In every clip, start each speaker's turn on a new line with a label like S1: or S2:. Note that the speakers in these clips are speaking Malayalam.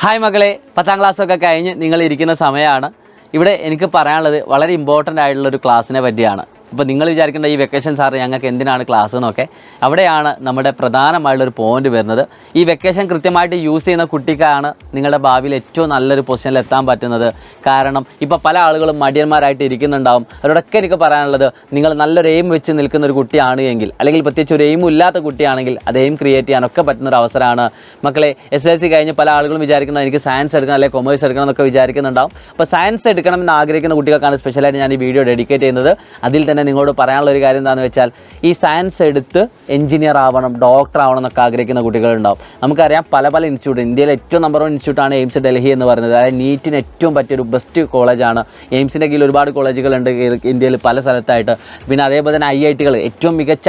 S1: ഹായ് മക്കളെ, 10ാം ക്ലാസ്സൊക്കെ കഴിഞ്ഞ് നിങ്ങളിരിക്കുന്ന സമയമാണ്. ഇവിടെ എനിക്ക് പറയാനുള്ളത് വളരെ ഇമ്പോർട്ടൻ്റ് ആയിട്ടുള്ളൊരു ക്ലാസ്സിനെ പറ്റിയാണ്. ഇപ്പോൾ നിങ്ങൾ വിചാരിക്കേണ്ട ഈ വെക്കേഷൻ സാറ് ഞങ്ങൾക്ക് എന്തിനാണ് ക്ലാസ് എന്നൊക്കെ, അവിടെയാണ് നമ്മുടെ പ്രധാനമായിട്ടുള്ളൊരു പോയിന്റ് വരുന്നത്. ഈ വെക്കേഷൻ കൃത്യമായിട്ട് യൂസ് ചെയ്യുന്ന കുട്ടിക്കാണ് നിങ്ങളുടെ ഭാവിയിൽ ഏറ്റവും നല്ലൊരു പൊസിഷനിൽ എത്താൻ പറ്റുന്നത്. കാരണം ഇപ്പോൾ പല ആളുകളും മടിയന്മാരായിട്ട് ഇരിക്കുന്നുണ്ടാവും. അവരോടൊക്കെ എനിക്ക് പറയാനുള്ളത്, നിങ്ങൾ നല്ലൊരു എയിം വെച്ച് നിൽക്കുന്ന ഒരു കുട്ടിയാണ് എങ്കിൽ, അല്ലെങ്കിൽ പ്രത്യേകിച്ച് ഒരു എയിമും ഇല്ലാത്ത കുട്ടിയാണെങ്കിൽ അത് എയിം ക്രിയേറ്റ് ചെയ്യാനൊക്കെ പറ്റുന്നൊരു അവസരമാണ്. മക്കളെ, SSLC കഴിഞ്ഞ് പല ആളുകളും വിചാരിക്കുന്നത് എനിക്ക് സയൻസ് എടുക്കണം അല്ലെങ്കിൽ കൊമേഴ്സ് എടുക്കണം എന്നൊക്കെ വിചാരിക്കുന്നുണ്ടാവും. അപ്പോൾ സയൻസ് എടുക്കണം എന്ന് ആഗ്രഹിക്കുന്ന കുട്ടികൾക്കാണ് സ്പെഷ്യലായിട്ട് ഞാൻ ഈ വീഡിയോ ഡെഡിക്കേറ്റ് ചെയ്യുന്നത്. അതിൽ തന്നെ നിങ്ങളോട് പറയാനുള്ള ഒരു കാര്യം എന്താണെന്ന് വെച്ചാൽ, ഈ സയൻസ് എടുത്ത് എഞ്ചിനീയർ ആവണം, ഡോക്ടർ ആവണം എന്നൊക്കെ ആഗ്രഹിക്കുന്ന കുട്ടികളുണ്ടാവും. നമുക്കറിയാം പല ഇൻസ്റ്റിറ്റ്യൂട്ട്, ഇന്ത്യയിലെ ഏറ്റവും നമ്പർ 1 ഇൻസ്റ്റിറ്റ്യൂട്ടാണ് എയിംസ് ഡൽഹി എന്ന് പറയുന്നത്. അതായത് നീറ്റിന് ഏറ്റവും പറ്റിയൊരു ബെസ്റ്റ് കോളേജാണ്. എയിംസിൻ്റെ കീഴിൽ ഒരുപാട് കോളേജുകളുണ്ട് ഇന്ത്യയിൽ പല സ്ഥലത്തായിട്ട്. പിന്നെ അതേപോലെ തന്നെ IIT-കൾ, ഏറ്റവും മികച്ച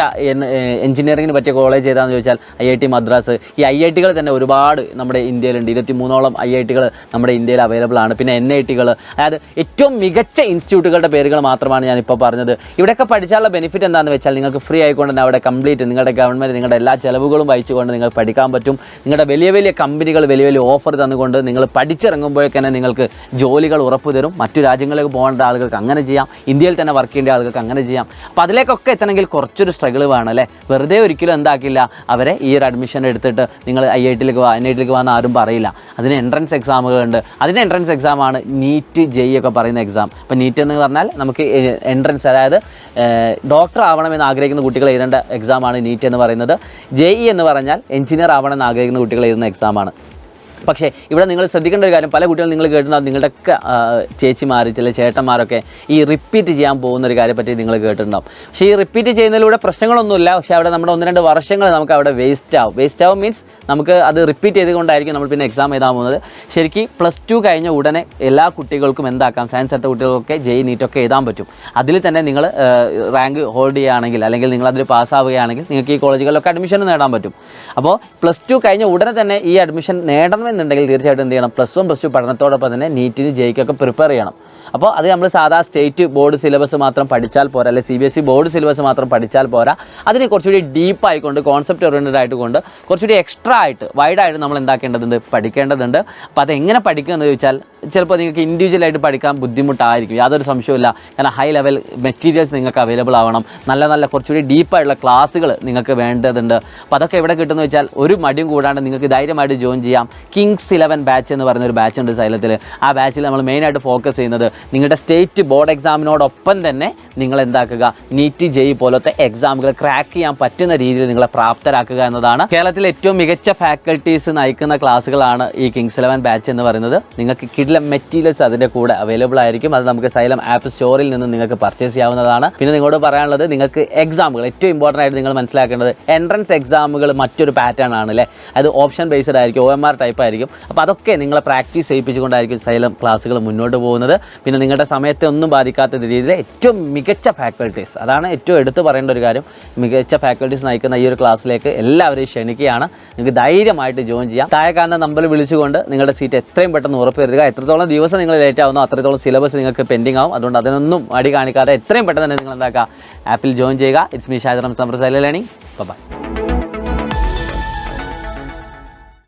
S1: എഞ്ചിനീയറിങ്ങിന് പറ്റിയ കോളേജ് ഏതാണെന്ന് ചോദിച്ചാൽ IIT മദ്രാസ്. ഈ IIT-കൾ തന്നെ ഒരുപാട് നമ്മുടെ ഇന്ത്യയിലുണ്ട്. 23ഓളം IIT-കൾ നമ്മുടെ ഇന്ത്യയിൽ അവൈലബിൾ ആണ്. പിന്നെ NIT-കൾ, അതായത് ഏറ്റവും മികച്ച ഇൻസ്റ്റിറ്റ്യൂട്ടുകളുടെ പേരുകൾ മാത്രമാണ് ഞാനിപ്പോൾ പറഞ്ഞത്. ഇവിടെയൊക്കെ പഠിച്ചാലുള്ള ബെനിഫിറ്റ് എന്താണെന്ന് വെച്ചാൽ, നിങ്ങൾക്ക് ഫ്രീ ആയിക്കൊണ്ട് തന്നെ അവിടെ കംപ്ലീറ്റ് നിങ്ങളുടെ ഗവൺമെൻറ് നിങ്ങളുടെ എല്ലാ ചിലവുകളും വഹിച്ചുകൊണ്ട് നിങ്ങൾക്ക് പഠിക്കാൻ പറ്റും. നിങ്ങളുടെ വലിയ കമ്പനികൾ വലിയ ഓഫർ തന്നുകൊണ്ട് നിങ്ങൾ പഠിച്ചിറങ്ങുമ്പോഴേക്കന്നെ നിങ്ങൾക്ക് ജോലികൾ ഉറപ്പു തരും. മറ്റു രാജ്യങ്ങളിലേക്ക് പോകേണ്ട ആളുകൾക്ക് അങ്ങനെ ചെയ്യാം, ഇന്ത്യയിൽ തന്നെ വർക്ക് ചെയ്യേണ്ട ആളുകൾക്ക് അങ്ങനെ ചെയ്യാം. അപ്പോൾ അതിലേക്കൊക്കെ എത്തണമെങ്കിൽ കുറച്ചൊരു സ്ട്രഗിൾ വേണം അല്ലേ. വെറുതെ ഒരിക്കലും എന്താക്കില്ല അവരെ ഈ ഒരു അഡ്മിഷൻ എടുത്തിട്ട് നിങ്ങൾ IIT-ലേക്ക് NIT-ലേക്ക് വന്ന് ആരും പറയില്ല. അതിന് എൻട്രൻസ് എക്സാമുകളുണ്ട്. അതിന് എൻട്രൻസ് എക്സാമാണ് നീറ്റ് JEE ഒക്കെ പറയുന്ന എക്സാം. അപ്പോൾ നീറ്റ് എന്ന് പറഞ്ഞാൽ നമുക്ക് എൻട്രൻസ്, അതായത് ഡോക്ടർ ആവണമെന്ന് ആഗ്രഹിക്കുന്ന കുട്ടികൾ എഴുതേണ്ട എക്സാമാണ് നീറ്റ് എന്ന് പറയുന്നത്. JEE എന്ന് പറഞ്ഞാൽ എഞ്ചിനീയർ ആവണമെന്ന് ആഗ്രഹിക്കുന്ന കുട്ടികൾ എഴുതുന്ന എക്സാമാണ്. പക്ഷേ ഇവിടെ നിങ്ങൾ ശ്രദ്ധിക്കേണ്ട ഒരു കാര്യം, പല കുട്ടികളും നിങ്ങൾ കേട്ടിട്ടുണ്ടാകും, നിങ്ങളുടെയൊക്കെ ചേച്ചിമാർ ചില ചേട്ടന്മാരൊക്കെ ഈ റിപ്പീറ്റ് ചെയ്യാൻ പോകുന്നൊരു കാര്യപ്പറ്റി നിങ്ങൾ കേട്ടിട്ടുണ്ടാകും. പക്ഷേ ഈ റിപ്പീറ്റ് ചെയ്യുന്നതിലൂടെ പ്രശ്നങ്ങളൊന്നുമില്ല. പക്ഷേ അവിടെ നമ്മുടെ 1-2 വർഷങ്ങൾ നമുക്ക് അവിടെ വേസ്റ്റ് ആവും മീൻസ് നമുക്ക് അത് റിപ്പീറ്റ് ചെയ്തുകൊണ്ടായിരിക്കും നമ്മൾ പിന്നെ എക്സാം എഴുതാൻ പോകുന്നത്. ശരിക്കും +2 കഴിഞ്ഞ ഉടനെ എല്ലാ കുട്ടികൾക്കും എന്താക്കാം, സയൻസ് എടുത്ത കുട്ടികൾക്കൊക്കെ JEE നീറ്റൊക്കെ എഴുതാൻ പറ്റും. അതിൽ തന്നെ നിങ്ങൾ റാങ്ക് ഹോൾഡ് ചെയ്യുകയാണെങ്കിൽ, അല്ലെങ്കിൽ നിങ്ങളതിൽ പാസ്സാവുകയാണെങ്കിൽ നിങ്ങൾക്ക് ഈ കോളേജുകളിലൊക്കെ അഡ്മിഷൻ നേടാൻ പറ്റും. അപ്പോൾ +2 കഴിഞ്ഞ ഉടനെ തന്നെ ഈ അഡ്മിഷൻ നേടണമെന്നുണ്ടെങ്കിൽ തീർച്ചയായിട്ടും എന്ത് ചെയ്യണം, +1 +2 പഠനത്തോടൊപ്പം തന്നെ നീറ്റിന് JEE-ക്കൊക്കെ പ്രിപ്പയർ ചെയ്യണം. അപ്പോൾ അത് നമ്മൾ സാധാ സ്റ്റേറ്റ് ബോർഡ് സിലബസ് മാത്രം പഠിച്ചാൽ പോരാ, അല്ലെങ്കിൽ CBSE ബോർഡ് സിലബസ് മാത്രം പഠിച്ചാൽ പോരാ. അതിന് കുറച്ചുകൂടി ഡീപ്പായിക്കൊണ്ട്, കോൺസെപ്റ്റ് ഓറിയൻറ്റഡ് ആയിട്ടുകൊണ്ട്, കുറച്ചുകൂടി എക്സ്ട്രാ ആയിട്ട് വൈഡായിട്ട് നമ്മൾ എന്താക്കേണ്ടതുണ്ട്, പഠിക്കേണ്ടതുണ്ട്. അപ്പോൾ അതെങ്ങനെ പഠിക്കുമെന്ന് ചോദിച്ചാൽ, ചിലപ്പോൾ നിങ്ങൾക്ക് ഇൻഡിവിജ്വലായിട്ട് പഠിക്കാൻ ബുദ്ധിമുട്ടായിരിക്കും, യാതൊരു സംശയമില്ല. കാരണം ഹൈ ലെവൽ മെറ്റീരിയൽസ് നിങ്ങൾക്ക് അവൈലബിൾ ആവണം, നല്ല കുറച്ചുകൂടി ഡീപ്പായിട്ടുള്ള ക്ലാസ്സുകൾ നിങ്ങൾക്ക് വേണ്ടതുണ്ട്. അപ്പോൾ അതൊക്കെ എവിടെ കിട്ടുമെന്ന് വെച്ചാൽ, ഒരു മടിയും കൂടാണ്ട് നിങ്ങൾക്ക് ധൈര്യമായിട്ട് ജോയിൻ ചെയ്യാം. Kings 11 ബാച്ച് എന്ന് പറയുന്ന ഒരു ബാച്ച് ഉണ്ട് സൈലത്തിൽ. ആ ബാച്ചിൽ നമ്മൾ മെയിനായിട്ട് ഫോക്കസ് ചെയ്യുന്നത് നിങ്ങളുടെ സ്റ്റേറ്റ് ബോർഡ് എക്സാമിനോടൊപ്പം തന്നെ നിങ്ങൾ എന്താക്കുക, നീറ്റ് JEE പോലത്തെ എക്സാമുകൾ ക്രാക്ക് ചെയ്യാൻ പറ്റുന്ന രീതിയിൽ നിങ്ങളെ പ്രാപ്തരാക്കുക എന്നതാണ്. കേരളത്തിലെ ഏറ്റവും മികച്ച ഫാക്കൽറ്റീസ് നയിക്കുന്ന ക്ലാസ്സുകളാണ് ഈ Kings 11 ബാച്ച് എന്ന് പറയുന്നത്. നിങ്ങൾക്ക് കിഡിലെ മെറ്റീരിയൽസ് അതിൻ്റെ കൂടെ അവൈലബിൾ ആയിരിക്കും. അത് നമുക്ക് സൈലം ആപ്പ് സ്റ്റോറിൽ നിന്ന് നിങ്ങൾക്ക് പർച്ചേസ് ചെയ്യാവുന്നതാണ്. പിന്നെ നിങ്ങളോട് പറയാനുള്ളത്, നിങ്ങൾക്ക് എക്സാമുകൾ ഏറ്റവും ഇമ്പോർട്ടൻ്റ് ആയിട്ട് നിങ്ങൾ മനസ്സിലാക്കേണ്ടത്, എൻട്രൻസ് എക്സാമുകൾ മറ്റൊരു പാറ്റേൺ ആണ് അല്ലേ. അത് ഓപ്ഷൻ ബേസ്ഡ് ആയിരിക്കും, OMR ടൈപ്പ് ആയിരിക്കും. അപ്പോൾ അതൊക്കെ നിങ്ങളെ പ്രാക്ടീസ് ചെയ്യിപ്പിച്ചുകൊണ്ടായിരിക്കും സൈലം ക്ലാസ്സുകൾ മുന്നോട്ട് പോകുന്നത്. പിന്നെ നിങ്ങളുടെ സമയത്തെ ഒന്നും ബാധിക്കാത്ത രീതിയിൽ ഏറ്റവും മികച്ച ഫാക്കൽറ്റീസ്, അതാണ് ഏറ്റവും എടുത്ത് പറയേണ്ട ഒരു കാര്യം. മികച്ച ഫാക്കൽറ്റീസ് നയിക്കുന്ന ഈ ഒരു ക്ലാസ്സിലേക്ക് എല്ലാവരെയും ക്ഷണിക്കുകയാണ്. നിങ്ങൾക്ക് ധൈര്യമായിട്ട് ജോയിൻ ചെയ്യാം. താഴെ കാണുന്ന നമ്പറിൽ വിളിച്ചുകൊണ്ട് നിങ്ങളുടെ സീറ്റ് എത്രയും പെട്ടെന്ന് ഉറപ്പുവരുത്തുക. എത്രത്തോളം ദിവസം നിങ്ങൾ ലേറ്റ് ആവുന്നോ അത്രത്തോളം സിലബസ് നിങ്ങൾക്ക് പെൻഡിങ് ആവും. അതുകൊണ്ട് അതിനൊന്നും അടി കാണിക്കാതെ എത്രയും പെട്ടെന്ന് തന്നെ നിങ്ങൾ എന്താക്കുക, ആപ്പിൽ ജോയിൻ ചെയ്യുക. It's me Shahid Ramzan from Xylem learning. By.